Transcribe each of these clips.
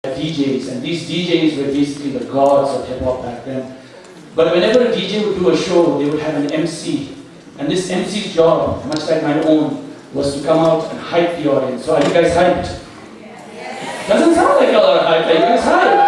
DJs, and these DJs were basically the gods of hip-hop back then. But whenever a DJ would do a show, they would have an MC. And this MC's job, much like my own, was to come out and hype the audience. So are you guys hyped? Yes. Doesn't sound like a lot of hype. Are you guys hyped?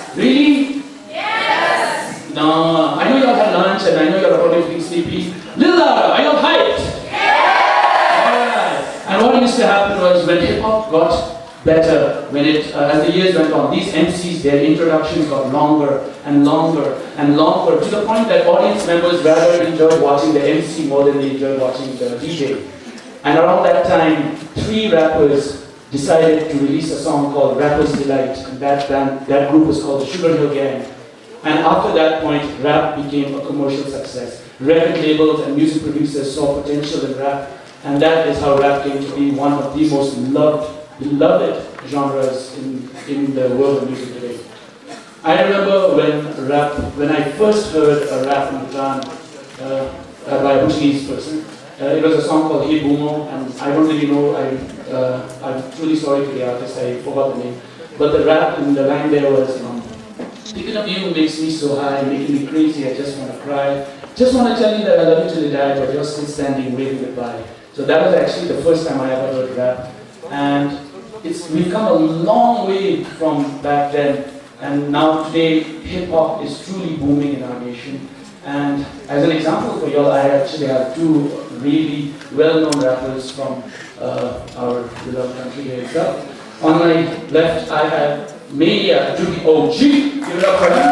Yes. Really? Yes. No, I know y'all had lunch and I know y'all are probably feeling sleepy. Little louder, are y'all hyped? Yes. Alright. And what used to happen was when hip-hop got better, when as the years went on, these MCs, their introductions got longer and longer and longer, to the point that audience members rather enjoyed watching the MC more than they enjoyed watching the DJ. And around that time, 3 rappers decided to release a song called Rapper's Delight, and that group was called the Sugar Hill Gang. And after that point, rap became a commercial success. Record labels and music producers saw potential in rap, and that is how rap came to be one of the most beloved genres in the world of music today. I remember when I first heard a rap in Bhutan by a Bhutanese person. It was a song called Hey Boomo, and I don't really know, I'm truly sorry to the artist, I forgot the name. But the rap in the line there was, thinking of you makes me so high, making me crazy, I just want to cry. Just want to tell you that I love you till you die, but you're still standing waving goodbye. So that was actually the first time I ever heard rap. And we've come a long way from back then, and now today hip-hop is truly booming in our nation. And as an example for y'all, I actually have 2 really well-known rappers from our beloved country here itself. On my left, I have Maynia Dhubee O.G. Give it up for him.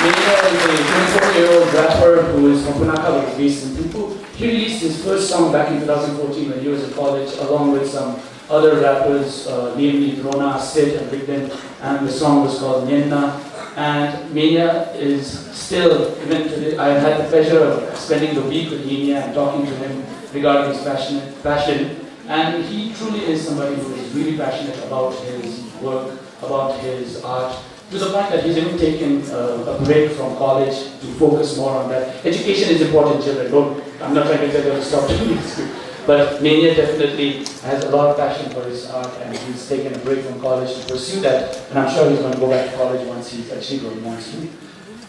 Maynia is a 24-year-old rapper who is from Punakha, but based in Thimphu. He released his first song back in 2014 when he was in college, along with some other rappers, namely Drona, Sid, and Big Ben, and the song was called Nyenna. And Maynia is still, even today, I had the pleasure of spending the week with Maynia and talking to him regarding his passion. And he truly is somebody who is really passionate about his work, about his art, to the point that he's even taken a break from college to focus more on that. Education is important, children. I'm not trying to tell you to stop doing this. But Maynia definitely has a lot of passion for his art, and he's taken a break from college to pursue that. And I'm sure he's going to go back to college once he's achieved what he wants to.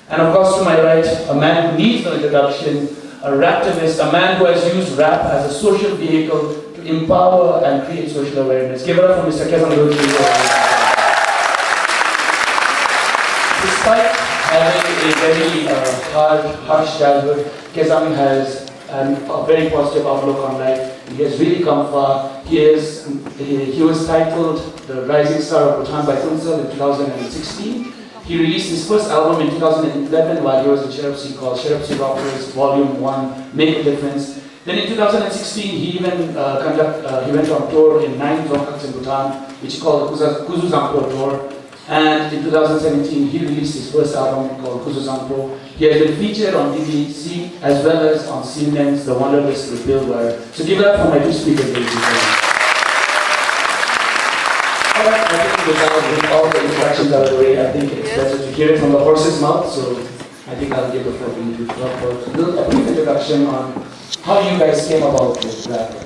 And of course, to my right, a man who needs no introduction, a raptivist, a man who has used rap as a social vehicle to empower and create social awareness. Give it up for Mr. Kezang Dorji. Despite having a very harsh childhood, Kezang has a very positive outlook on life. He has really come far. He was titled The Rising Star of Bhutan by Phyntso in 2016. He released his first album in 2011 while he was in Sherapsi, called Sherapsi Rockers Volume 1, Make a Difference. Then in 2016, he even he went on tour in 9 dzongkhaks in Bhutan, which he called the Kuzu Zampo Tour. And in 2017, he released his first album called Kuzu Zampo. He has been featured on BBC as well as on CNN's The Wonderlist Reveiled. So give it up for my 2 speakers, ladies and gentlemen. Alright, I think with all the introductions out of the way, I think it's better to hear it from the horse's mouth. So I think I'll give the floor to you to talk about a brief introduction on how you guys came about this rap.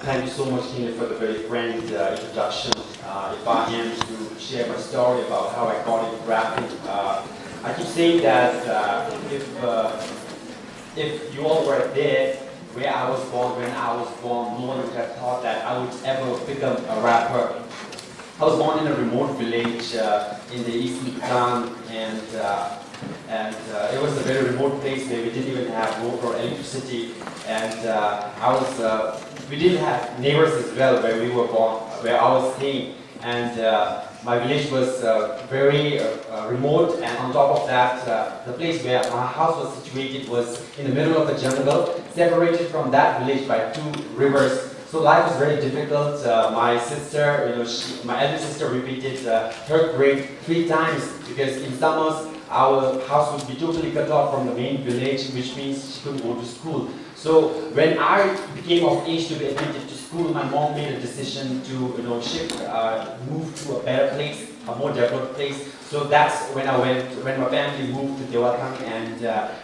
Thank you so much, Kinley, for the very grand introduction. If I am to share my story about how I got into rapping, I keep saying that if you all were there where I was born, when I was born, no one would have thought that I would ever become a rapper. I was born in a remote village in the eastern Bhutan, and it was a very remote place where we didn't even have water or electricity, and we didn't have neighbors as well where we were born, where I was staying, and my village was very remote, and on top of that, the place where my house was situated was in the middle of the jungle, separated from that village by 2 rivers. So life was very difficult. My sister, my elder sister repeated 3rd grade 3 times because in summers our house would be totally cut off from the main village, which means she couldn't go to school. So when I became of age to be admitted to school, my mom made a decision to shift, move to a better place a more developed place. So that's when when my family moved to Dewathang, and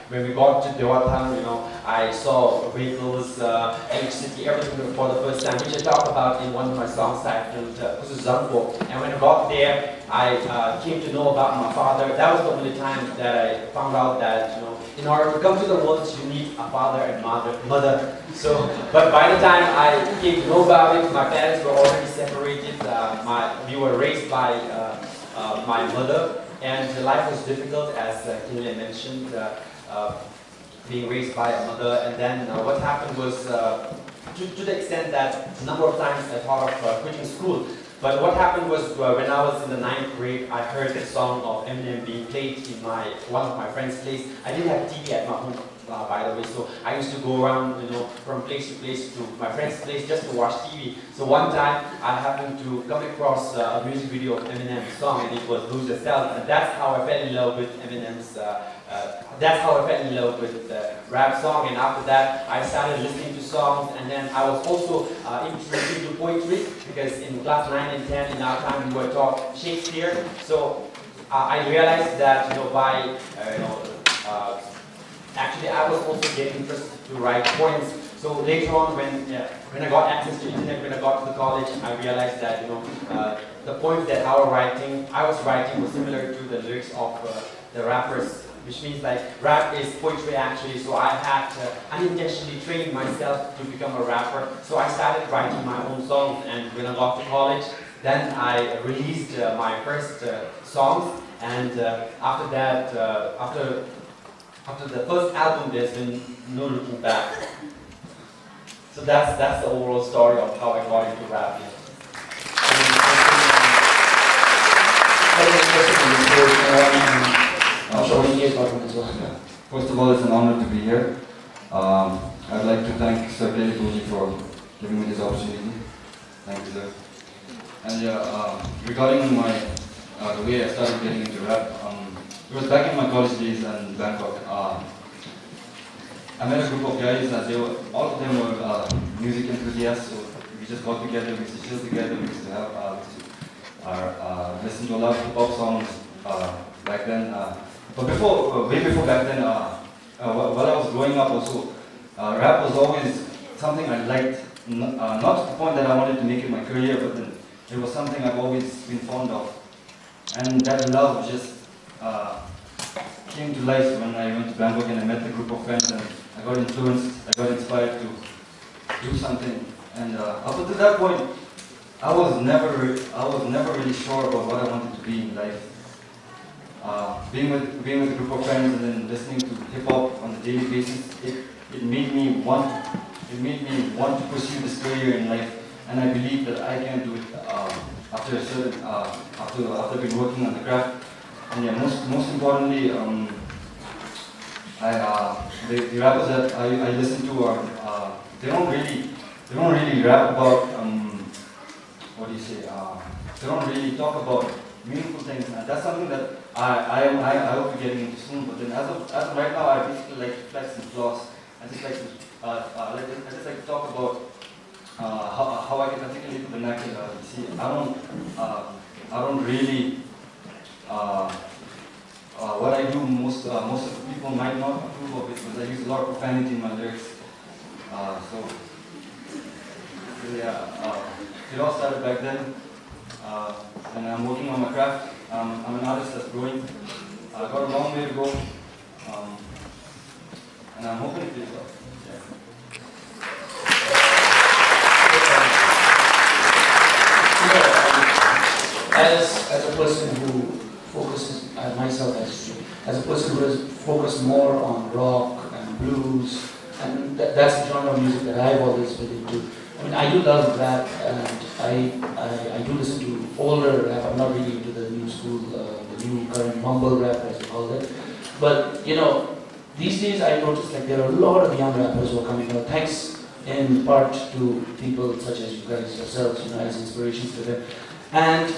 when we got to Dewathang, I saw vehicles, electricity, everything for the first time, which I talk about in one of my songs titled Kusuzampo. And when I got there, I came to know about my father. That was the only time that I found out that, in order to come to the world, you need a father and mother. So, but by the time I came to know about it, my parents were already separated. We were raised by my mother, and life was difficult, as Kinley mentioned, being raised by a mother. And then what happened was, to the extent that a number of times I thought of quitting school. But what happened was, when I was in the 9th grade, I heard a song of Eminem being played in one of my friend's place. I didn't have TV at my home, by the way, so I used to go around, from place to place to my friend's place just to watch TV. So one time, I happened to come across a music video of Eminem's song, and it was Lose Yourself, and that's how I fell in love with Eminem's. That's how I fell in love with the rap song, and after that, I started listening to songs, and then I was also introduced into poetry, because in class 9 and 10 in our time we were taught Shakespeare. So I realized that, actually I was also getting interested to write poems. So later on, when I got access to internet, when I got to the college, I realized that the poems that I was writing was similar to the lyrics of the rappers, which means like rap is poetry actually. So I had unintentionally trained myself to become a rapper. So I started writing my own songs, and when I got to college, then I released my first songs, and after that, after the first album, there's been no looking back. So that's the overall story of how I got into rap. I'm sure he is welcome as well. First of all, it's an honor to be here. I'd like to thank Sir Kinley Phyntso for giving me this opportunity. Thank you, sir. And regarding the way I started getting into rap, it was back in my college days in Bangkok. I met a group of guys, and all of them were music enthusiasts, so we just got together, we used to chill together, we used to have, listen to a lot of hip-hop songs back then. But way before back then, while I was growing up also, rap was always something I liked, not to the point that I wanted to make it my career, but then it was something I've always been fond of. And that love just came to life when I went to Bangkok and I met a group of friends, and I got influenced, I got inspired to do something. And up until that point, I was never really sure about what I wanted to be in life. Being with a group of friends and then listening to hip hop on a daily basis, it made me want to pursue this career in life, and I believe that I can do it after I've been working on the craft. And yeah, most importantly, the rappers that I listen to are they don't really rap about they don't really talk about meaningful things, and that's something that I hope to get into soon. But then as of right now, I basically like to flex and floss. I just like to talk about how I can articulate the vernacular. You see, I don't really what I do. Most of the people might not approve of it because I use a lot of profanity in my lyrics. So yeah, it all started back then. And I'm working on my craft. I'm an artist that's growing. I've got a long way to go. And I'm hoping it pays off. As a person who focuses, myself as a person who is focused more on rock and blues, and that's the genre of music that I've always been into. I mean, I do love rap, and I do listen to older rap. I'm not really into the new school, the new current mumble rap, as you call it. But these days I noticed like there are a lot of young rappers who are coming out, thanks in part to people such as you guys yourselves, as inspirations to them. And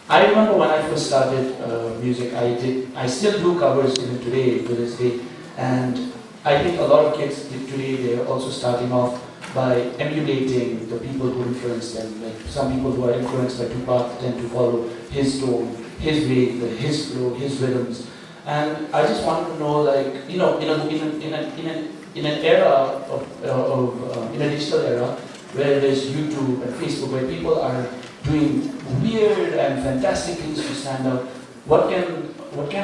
I remember when I first started music, I still do covers even today, to this day. And I think a lot of kids today, they're also starting off by emulating the people who influence them. Like some people who are influenced by Tupac tend to follow his tone. his way, his flow, his rhythms. And I just wanted to know, like, you know, in an era in a digital era where there's YouTube and Facebook, where people are doing weird and fantastic things to stand out, what can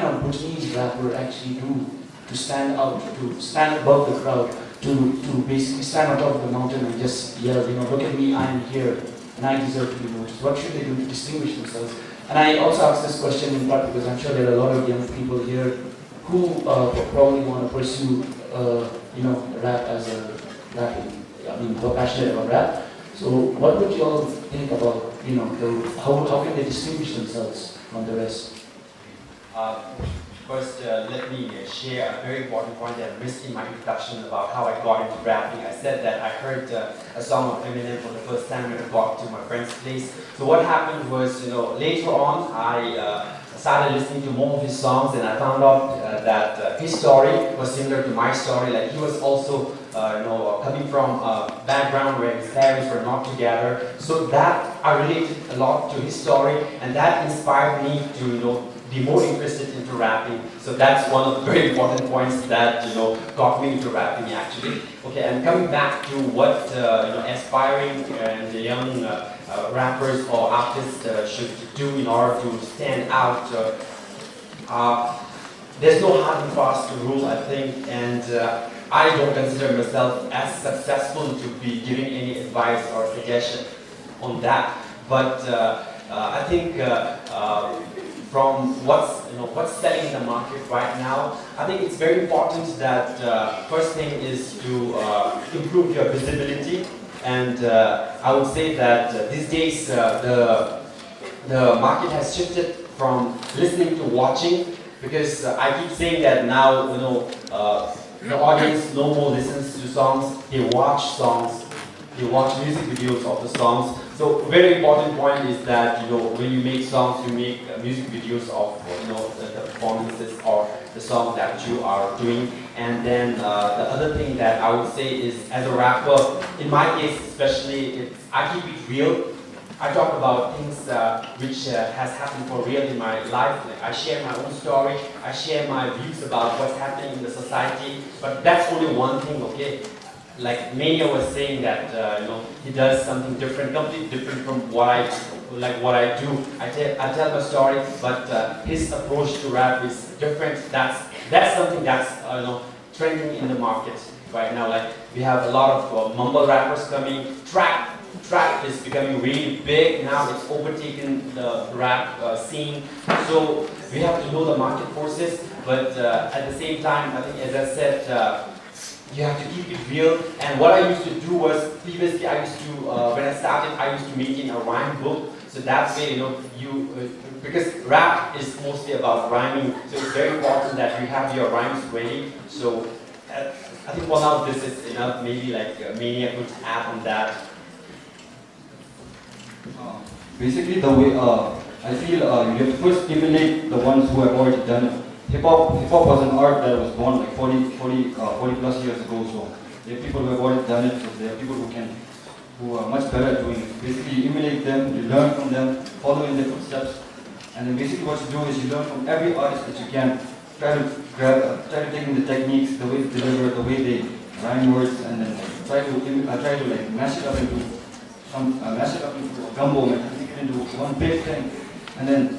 a Bhutanese rapper actually do to stand out, to stand above the crowd, to basically stand on top of the mountain and just yell, you know, look at me, I'm here, and I deserve to be noticed. What should they do to distinguish themselves? And I also ask this question in part because I'm sure there are a lot of young people here who probably want to pursue, you know, rap as a rapping. I mean, who are passionate about rap. So, what would you all think about, you know, how can they distinguish themselves from the rest? First, let me share a very important point that I missed in my introduction about how I got into rapping. I said that I heard a song of Eminem for the first time when I got to my friend's place. So what happened was, you know, later on, I started listening to more of his songs, and I found out that his story was similar to my story. Like, he was also, you know, coming from a background where his parents were not together. So that I related a lot to his story, and that inspired me to, you know, be more interested into rapping. So that's one of the very important points that, you know, got me into rapping actually. Okay, and coming back to what you know, aspiring and young rappers or artists should do in order to stand out. There's no hard and fast rule, I think, and I don't consider myself as successful to be giving any advice or suggestion on that. But I think from what's selling in the market right now, I think it's very important that first thing is to improve your visibility, and I would say that these days the market has shifted from listening to watching, because I keep saying that now, you know, the audience no more listens to songs, they watch songs, they watch music videos of the songs. So very important point is that, you know, when you make songs, you make music videos of, you know, the performances or the song that you are doing. And then the other thing that I would say is, as a rapper, in my case especially, I keep it real. I talk about things which has happened for real in my life. Like, I share my own story, I share my views about what's happening in the society, but that's only one thing, okay? Like Maynia was saying that you know, he does something different, completely different from what I do. I tell my story, but his approach to rap is different. That's something that's you know, trending in the market right now. Like, we have a lot of mumble rappers coming. Trap is becoming really big now. It's overtaken the rap scene. So we have to know the market forces, but at the same time, I think, as I said, you have to keep it real. And what I used to do was, previously I used to, when I started, I used to maintain a rhyme book. So that way, you know, because rap is mostly about rhyming, so it's very important that you have your rhymes ready. So I think for now this is enough. Maybe like Maynia could add on that. Basically, the way I feel you have to first emulate the ones who have already done it. Hip hop was an art that was born like 40 plus years ago. So there are people who have already done it. So there are people who are much better at doing it. Basically, you emulate them, you learn from them, follow in their footsteps, and then basically what you do is you learn from every artist that you can. Try to take in the techniques, the way they deliver, the way they rhyme words, and then try to like mash it up into a gumbo, and take it into one big thing, and then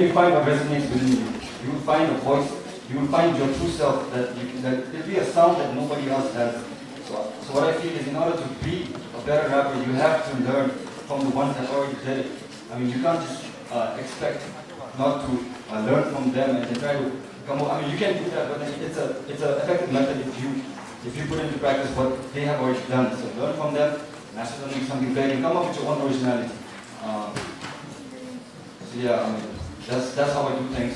you find what resonates within you. You will find a voice. You will find your true self. That it'll be a sound that nobody else has. So what I feel is, in order to be a better rapper, you have to learn from the ones that already did it. I mean, you can't just expect not to learn from them and then try to come up. I mean, you can do that, but it's an effective method if you put into practice what they have already done. So learn from them, master them into something big, and come up with your own originality. So yeah, I mean, that's how I do things.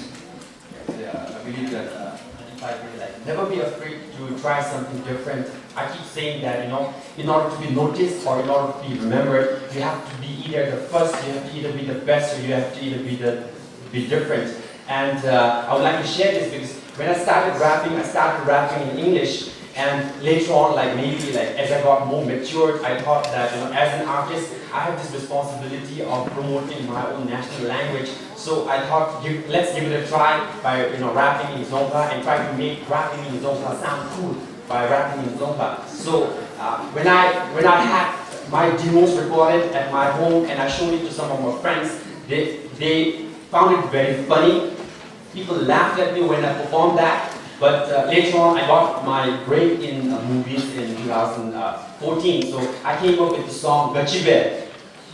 So yeah, I believe that. Never be afraid to try something different. I keep saying that, you know, in order to be noticed or in order to be remembered, you have to be either the first, you have to either be the best, or you have to either be different. And I would like to share this because when I started rapping in English, And later on, like maybe like as I got more matured, I thought that as an artist, I have this responsibility of promoting my own national language. So I thought, let's give it a try by rapping in Dzongkha and try to make rapping in Dzongkha sound cool by rapping in Dzongkha. So when I had my demos recorded at my home and I showed it to some of my friends, they found it very funny. People laughed at me when I performed that. But later on, I got my break in movies in 2014. So I came up with the song Gachibe.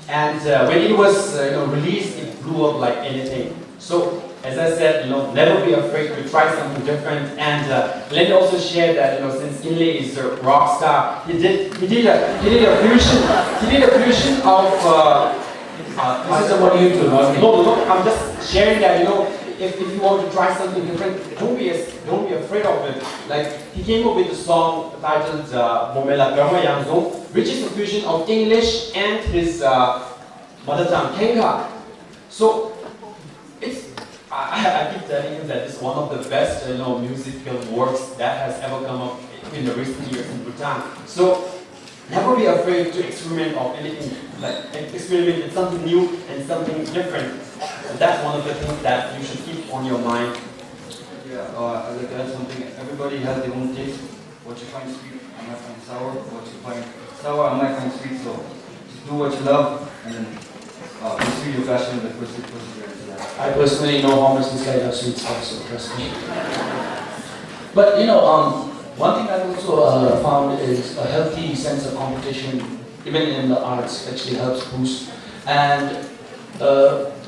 And when it was released, it blew up like anything. So as I said, never be afraid to try something different. And let me also share that since Kinley is a rock star, he did a fusion of. This is about you too. No, I'm just sharing that if you want to try something different, don't be afraid of it. Like he came up with a song titled Momela Karma Yangzong, which is a fusion of English and his mother tongue, Kengha. So I keep telling you that it's one of the best musical works that has ever come up in the recent years in Bhutan. So never be afraid to experiment of anything, like experiment with something new and something different. So that's one of the things that you should keep on your mind. Yeah, I'd like to add something. Everybody has their own taste. What you find sweet, I might find sour. What you find sour, I might find sweet. So just do what you love and then pursue your passion with perseverance. I personally know how much this guy loves sweet stuff, so trust me. But one thing I've also found is a healthy sense of competition, even in the arts, actually helps boost. And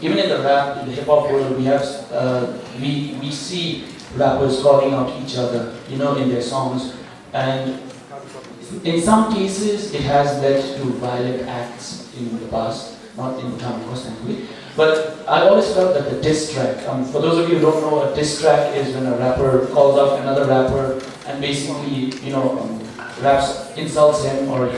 even in the rap, in the hip hop world, we see rappers calling out each other, in their songs. And in some cases, it has led to violent acts in the past, not in Bhutan, of course, thankfully. But I always felt that the diss track, for those of you who don't know, a diss track is when a rapper calls out another rapper and basically, raps, insults him or.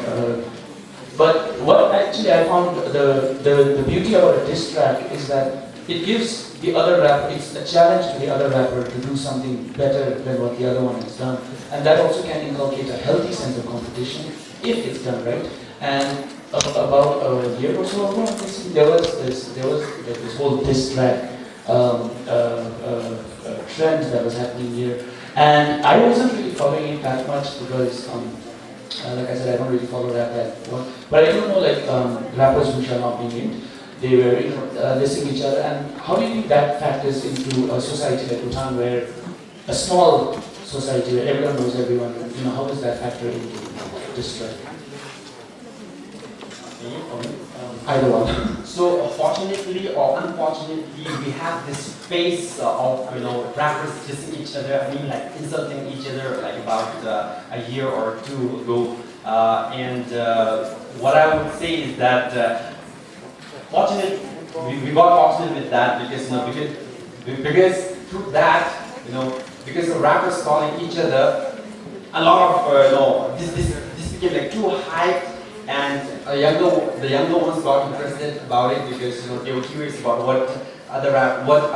But what actually I found the beauty about a diss track is that it gives the other rapper, it's a challenge to the other rapper to do something better than what the other one has done. And that also can inculcate a healthy sense of competition if it's done right. And about a year or so ago, there was this whole diss track trend that was happening here. And I wasn't really following it that much because like I said, I don't really follow rap that well. But I do know rappers who shall not be named. They were dissing each other. And how do you think that factors into a society like Bhutan, where a small society where everyone knows everyone? How does that factor into this track? Either one. So fortunately or unfortunately, we have this phase of rappers dissing each other. I mean, like insulting each other, like about a year or two ago. And what I would say is that we got fortunate with that because because through that because the rappers calling each other, a lot of this became like too hyped. And the younger ones got interested about it because they were curious about what a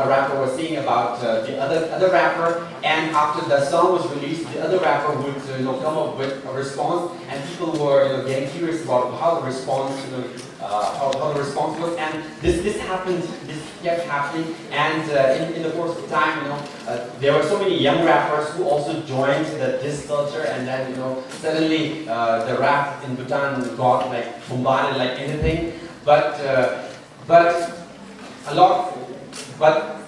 rapper was saying about the other rapper. And after the song was released, the other rapper would come up with a response, and people were getting curious about how the response how the response was. And this happened. This kept happening. And in the course of time, there were so many young rappers who also joined the diss culture, and then suddenly the rap in Bhutan got like bombarded like anything. But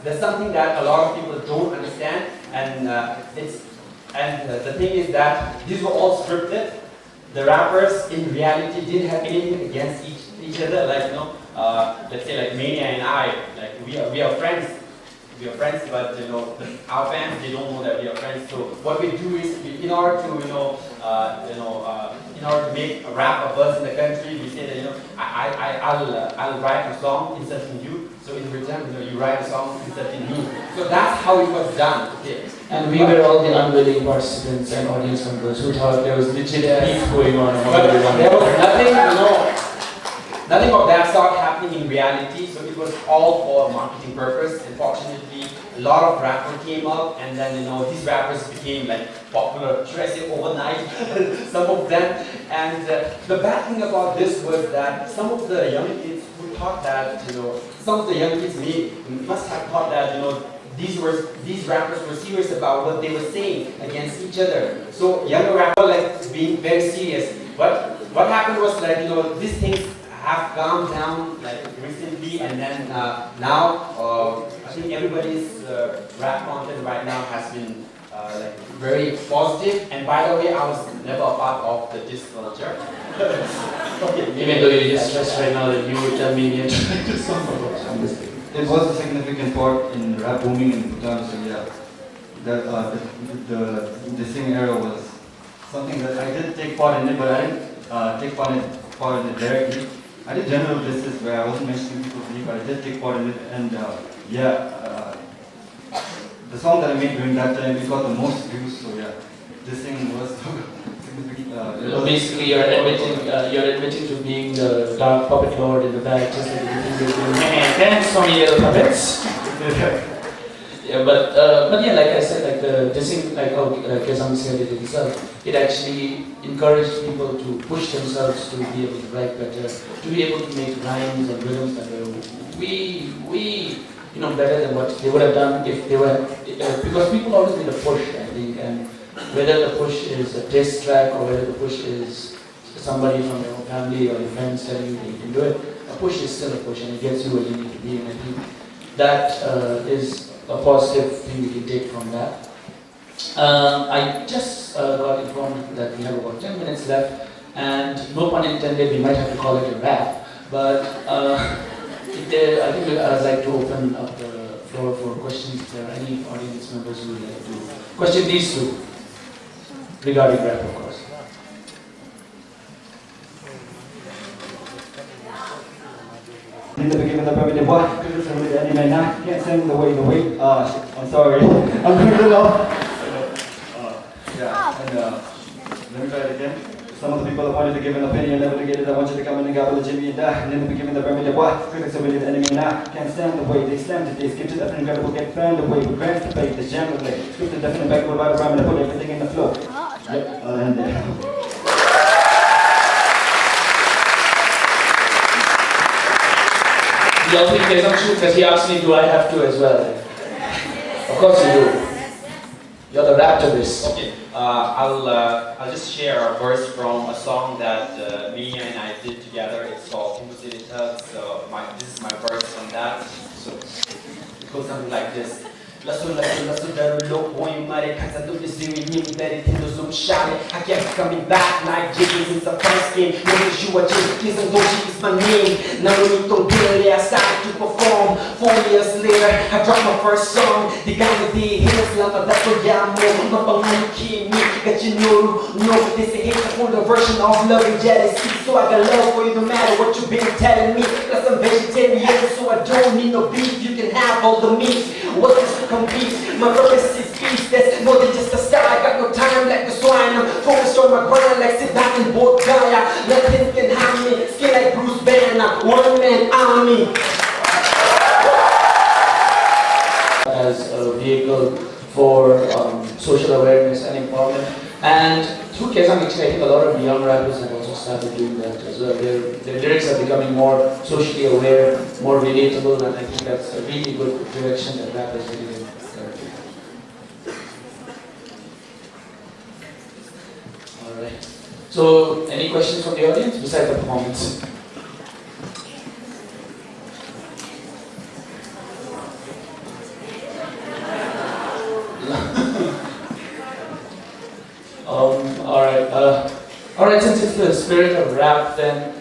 there's something that a lot of people don't understand, and the thing is that these were all scripted. The rappers in reality didn't have anything against each other. Like let's say like Maynia and I, like we are friends. We are friends, but our fans, they don't know that we are friends. So what we do is, in order to in order to make a rap a buzz in the country, we say that I'll write a song insulting you. So in return, you write a song insulting me. So that's how it was done. Okay. And we were all the unwilling participants and audience members who thought there was legit beef going on among everyone. There was nothing, nothing of that sort happening. happening in reality, so it was all for marketing purpose. Unfortunately, a lot of rappers came up, and then these rappers became like popular, should I say overnight, some of them. And the bad thing about this was that some of the young kids who thought that, some of the young kids must have thought that, these rappers were serious about what they were saying against each other. So younger rappers like being very serious. But what happened was like, these things have calmed down like recently, and then now I think everybody's rap content right now has been like very positive. And by the way, I was never a part of the disc culture. Even though you're just stressed right now that you would tell me you're trying to song about it. It was a significant part in rap booming in Bhutan, so yeah, that the singing era was something that I did take part in it, but I didn't take part in it directly. I did general disses where I wasn't mentioning people's name, but I did take part in it, and the song that I made during that time, it got the most views, so yeah, this thing was significant. Basically, you're admitting to being the dark puppet lord in the back, just like the things you're doing. Thanks for me, little puppets. Yeah, but yeah, like I said, like the dissing, like how Kezang said it himself, it actually encouraged people to push themselves to be able to write better, to be able to make rhymes and rhythms that were better than what they would have done if they were, because people always need a push, I think, and whether the push is a diss track or whether the push is somebody from your own family or your friends telling you that you can do it, a push is still a push and it gets you where you need to be, and I think that is a positive thing we can take from that. I just got informed that we have about 10 minutes left, and no pun intended, we might have to call it a wrap, but I think I'd like to open up the floor for questions if there are any audience members who would like to question these two regarding rap, of course. Need to be given the permit to what? Can't sing the way. I'm sorry. I'm going to know. Let me try it again. Some of the people that wanted to give an opinion never to get it. I want you to come in and gobble the Jimmy and die. Never be given the permit to what? Critics are really the enemy now. Can't stand the way they slam today. Skip to the incredible, get found away. With grants to pay, the jam to play. Script the definite back with a rhyme and I put everything in the flow. Yep, I'll end there. Y'all think Kezang should, because he asked me, do I have to as well? Of course you do. You're the raptorist. Okay, I'll just share a verse from a song that Maynia and I did together. It's called Kinley Phyntso. So this is my verse on that. So it goes something like this. Lasso darulo point mare kasa to this doing him that it into some shot. I kept coming back like jigging since the first game. No issue what Kezang Dorji is my name. Now we don't really I started to perform. 4 years later I dropped my first song. The guy with the hits lama that's what I'm mapangalan kimi. Got you know this is a full version of love and jealousy. So I got love for you no matter what you've been telling me. Plus I'm vegetarian so I don't need no beef. You can have all the meat. What is to compete? My purpose is peace. That's more than just a style. I got no time like the swine. I'm focused on my grind like sit back and board Gaia. Nothing can harm me. Skin like Bruce Banner. One man army. As a vehicle for social awareness and empowerment. And through Kezang, actually, I think a lot of young rappers have also started doing that as well. Their lyrics are becoming more socially aware, more relatable, and I think that's a really good direction that rap is heading in currently. Alright. So, any questions from the audience besides the performance? Alright, since it's the spirit of rap, then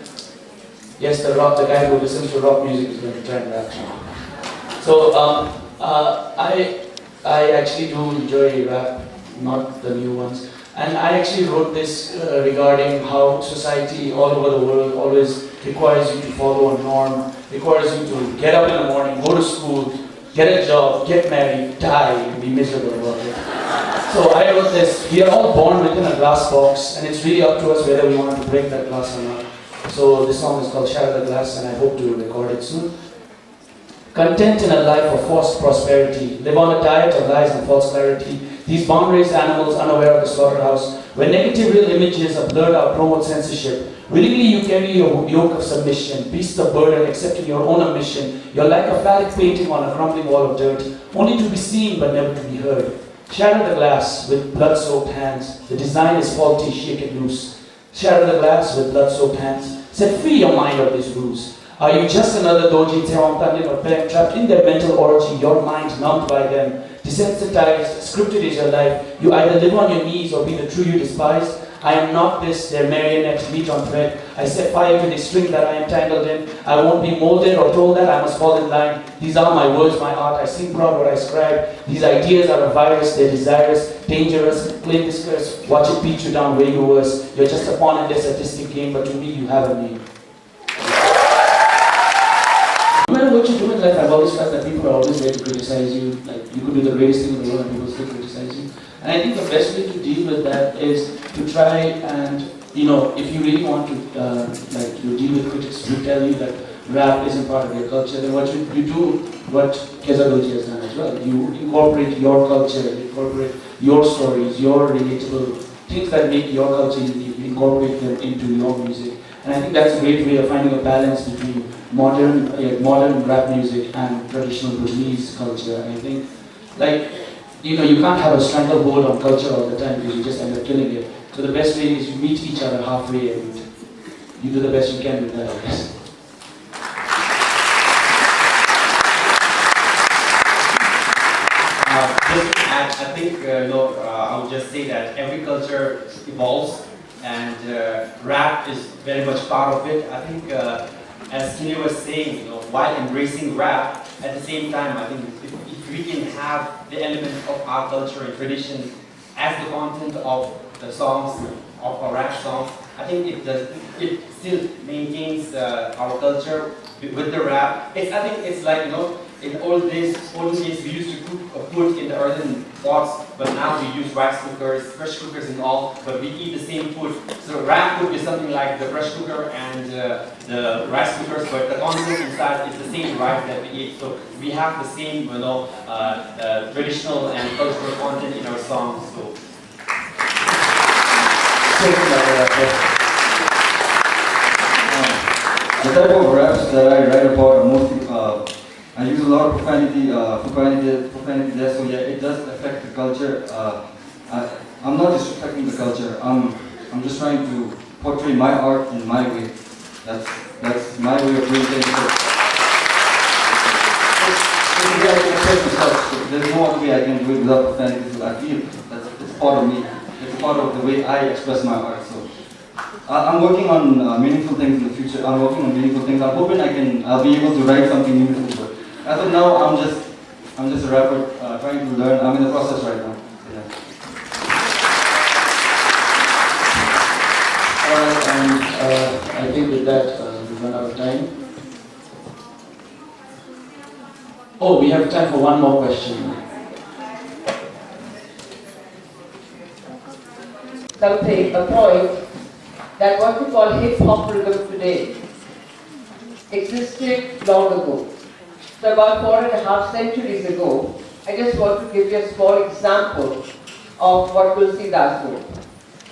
yes, the guy who listens to rock music is going to try and rap now. So, I actually do enjoy rap, not the new ones. And I actually wrote this regarding how society all over the world always requires you to follow a norm, requires you to get up in the morning, go to school, get a job, get married, die, and be miserable about it. So I wrote this, we are all born within a glass box, and it's really up to us whether we want to break that glass or not. So this song is called Shatter the Glass, and I hope to record it soon. Content in a life of forced prosperity, live on a diet of lies and false clarity. These barn-raised animals unaware of the slaughterhouse, where negative real images are blurred out, promote censorship. Willingly you carry your yoke of submission, beast of burden, accepting your own omission. You're like a phallic painting on a crumbling wall of dirt, only to be seen but never to be heard. Shatter the glass with blood-soaked hands. The design is faulty, shake it loose. Shatter the glass with blood-soaked hands. Set free your mind of this ruse. Are you just another Dorji, Kezang Dorji, or Pem, trapped in their mental orgy, your mind numbed by them? Desensitized, scripted is your life. You either live on your knees or be the true you despise. I am not this, their marionette, meat on thread. I set fire to the string that I am tangled in. I won't be molded or told that I must fall in line. These are my words, my art. I sing proud what I scribe. These ideas are a virus, they're desirous, dangerous. Claim this curse, watch it beat you down way worse. You're just a pawn in their statistic game, but to me you have a name. No matter what you do in life, I've always felt that people are always there to criticize you. Like, you could do the greatest thing in the world and people still criticize you. And I think the best way to deal with that is to try and, if you really want to, deal with critics who tell you that rap isn't part of your culture, then what you do, what Kezang Dorji has done as well. You incorporate your culture, you incorporate your stories, your relatable things that make your culture unique, you incorporate them into your music. And I think that's a great way of finding a balance between modern rap music and traditional Bhutanese culture. And I think, you can't have a stranglehold on culture all the time because you just end up killing it. So the best way is you meet each other halfway and you do the best you can with that, I guess. Just to add, I think, I would just say that every culture evolves and rap is very much part of it. I think, as Kinley was saying, while embracing rap, at the same time, I think if we can have the elements of our culture and tradition as the content of the songs, of our rap songs, I think it still maintains our culture with the rap. I think it's like, in olden days we used to cook food in the earthen pots, but now we use rice cookers, pressure cookers and all, but we eat the same food. So rap could be something like the pressure cooker and the rice cookers, but the content inside is the same rice that we eat. So we have the same, traditional and cultural content in our songs. So. The type of raps that I write about are mostly, I use a lot of profanity there, so yeah, it does affect the culture. I'm not disrespecting the culture, I'm just trying to portray my art in my way. That's my way of doing things. There's no other way I can do it without profanity, so I feel it's part of me. It's part of the way I express my art. So I'm working on meaningful things in the future. I'm working on meaningful things. I'm hoping I'll be able to write something meaningful. But as of now, I'm just a rapper trying to learn. I'm in the process right now. Yeah. Alright, and I think with that we've run out of time. Oh, we have time for one more question. Something, a point, that what we call hip-hop rhythm today existed long ago. So about 4.5 centuries ago, I just want to give you a small example of what Tulsidas wrote.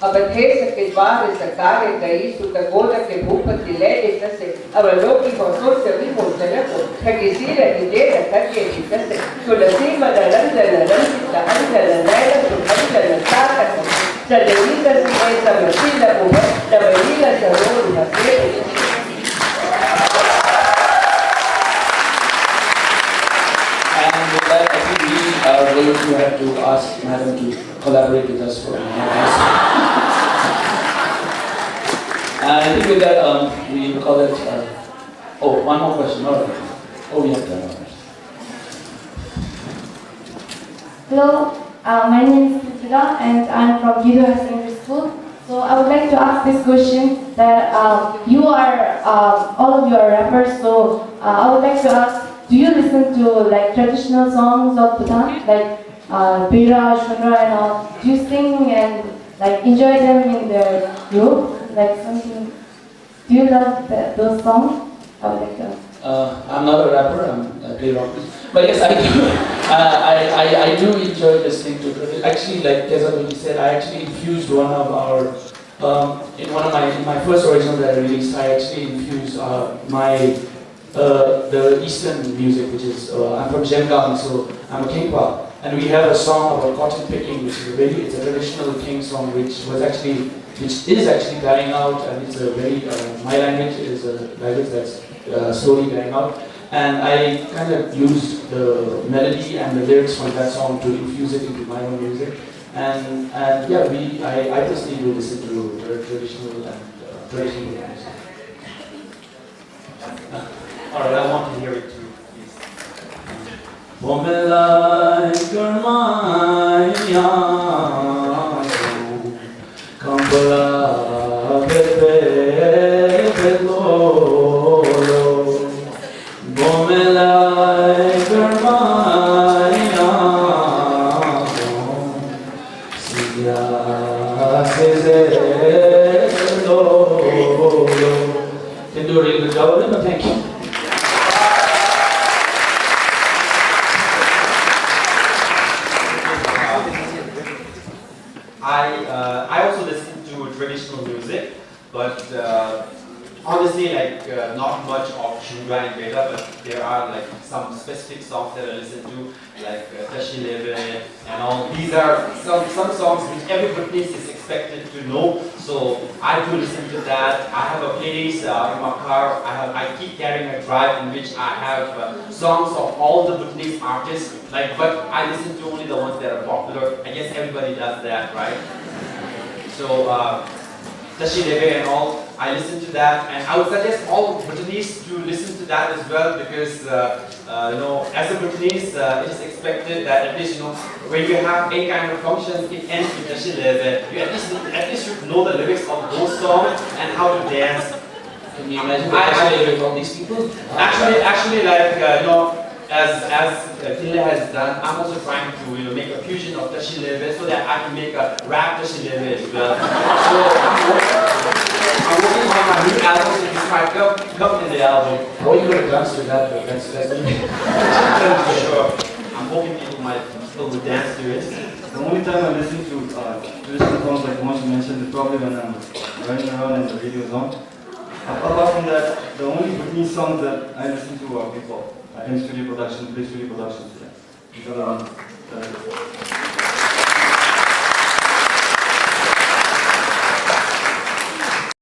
Abadhe ke bar sakare gai sutagoda ke bhupati le dekase avaloki bhasor chavi mojana ko khagisira dide rakhe dikase tulasi madaran kita andala naila subhandala saka sadevita sima samasila uba davalila saror hase. And with that, I think we are going to have to ask Madam to collaborate with us for a minute. And I think with that, we call it, one more question, all right. Oh, we have time, all right. Hello, my name is Priscilla and I'm from Video Secondary School. So I would like to ask this question that you are, all of you are rappers, so I would like to ask, do you listen to traditional songs of Bhutan, like Bira, Shunra and all? Do you sing and enjoy them in the group, like something? Do you love those songs? I would like to ask. I'm not a rapper, I play rock music. But yes, I do. I do enjoy listening to it. Actually, like Kezang Dorji said, I actually infused one of our, in my first original that I released, I actually infused the Eastern music, which is, I'm from Zemgang, so I'm a Kingpa. And we have a song about cotton picking, which is it's a traditional King song, which is actually dying out, and it's a very, my language is a language that's slowly dying out. And I kind of used the melody and the lyrics from that song to infuse it into my own music. And yeah, I personally do listen to traditional music. Alright, I want to hear it too, please. Bomelai Germania, Kampala Pepe Pedlolo, Bomelai Germania, Siya Sezelo. Didn't do a really good job of it, but thank you. I also listen to traditional music, but honestly, like not much of Shuga and Veda, but there are like some specific songs that I listen to, like Tashi Leve and all. These are some songs which every Bhutanese is expected to know, so I do listen to that. I have a playlist in my car. I keep carrying a drive in which I have songs of all the Bhutanese artists, but I listen to only the ones that are popular. I guess everybody does that, right? So Tashi Leve and all, I listen to that, and I would suggest all Bhutanese to listen to that as well, because as a Bhutanese, it is expected that at least when you have any kind of function, it ends with Tashi Leve. You at least should know the lyrics of those songs and how to dance. Can you imagine what Tashi Leve with all these people? Actually, as Kinley has done, I'm also trying to make a fusion of Tashi Leve so that I can make a rap Tashi Leve as well. So I'm working on my new album, so this might come in the album. How are you going to dance to that? That's For sure. I'm hoping people will dance to it. The only time I listen to traditional songs like the ones you mentioned is probably when I'm running around and the radio's on. Apart from that, the only Bhutanese songs that I listen to are hip-hop. In studio production, play studio productions. Yeah. These are the ones that I listen to.